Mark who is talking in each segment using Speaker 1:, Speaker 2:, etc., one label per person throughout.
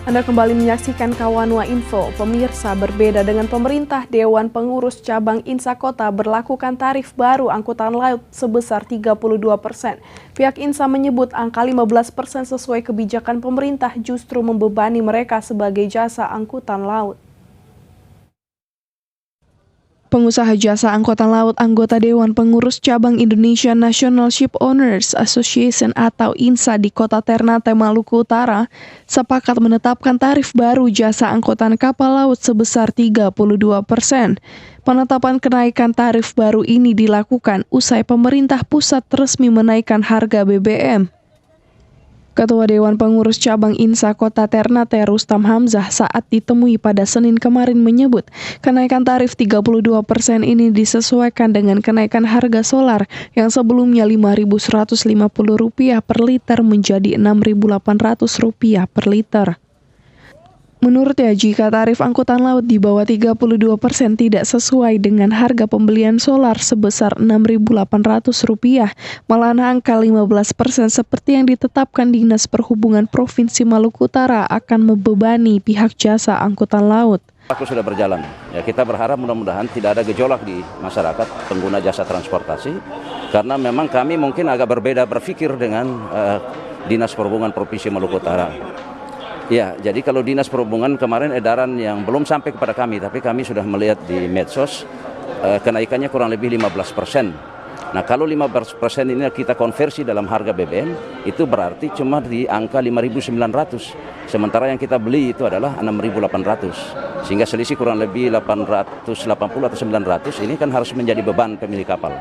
Speaker 1: Anda kembali menyaksikan Kawanua Info. Pemirsa, berbeda dengan pemerintah, Dewan Pengurus Cabang Insa Kota berlakukan tarif baru angkutan laut sebesar 32%. Pihak Insa menyebut angka 15% sesuai kebijakan pemerintah justru membebani mereka sebagai jasa angkutan laut. Pengusaha jasa angkutan laut anggota Dewan Pengurus Cabang Indonesia National Ship Owners Association atau INSA di Kota Ternate, Maluku Utara sepakat menetapkan tarif baru jasa angkutan kapal laut sebesar 32%. Penetapan kenaikan tarif baru ini dilakukan usai pemerintah pusat resmi menaikkan harga BBM. Ketua Dewan Pengurus Cabang Insa Kota Ternate Rustam Hamzah saat ditemui pada Senin kemarin menyebut kenaikan tarif 32% ini disesuaikan dengan kenaikan harga solar yang sebelumnya Rp5.150 per liter menjadi Rp6.800 per liter. Menurutnya, jika tarif angkutan laut di bawah 32% tidak sesuai dengan harga pembelian solar sebesar Rp6.800, malahan angka 15% seperti yang ditetapkan Dinas Perhubungan Provinsi Maluku Utara akan membebani pihak jasa angkutan laut.
Speaker 2: Aku sudah berjalan. Ya, kita berharap mudah-mudahan tidak ada gejolak di masyarakat pengguna jasa transportasi, karena memang kami mungkin agak berbeda berpikir dengan Dinas Perhubungan Provinsi Maluku Utara. Ya, jadi kalau Dinas Perhubungan kemarin edaran yang belum sampai kepada kami, tapi kami sudah melihat di medsos, kenaikannya kurang lebih 15%. Nah, kalau 15% ini kita konversi dalam harga BBM, itu berarti cuma di angka 5.900. Sementara yang kita beli itu adalah 6.800. Sehingga selisih kurang lebih 880 atau 900, ini kan harus menjadi beban pemilik kapal.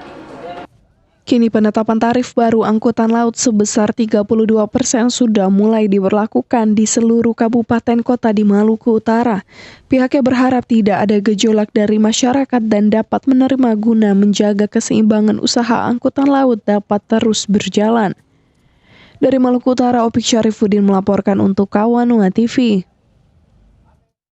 Speaker 1: Kini penetapan tarif baru angkutan laut sebesar 32% sudah mulai diberlakukan di seluruh kabupaten kota di Maluku Utara. Pihaknya berharap tidak ada gejolak dari masyarakat dan dapat menerima guna menjaga keseimbangan usaha angkutan laut dapat terus berjalan. Dari Maluku Utara, Opik Syarifuddin melaporkan untuk Kawanua TV.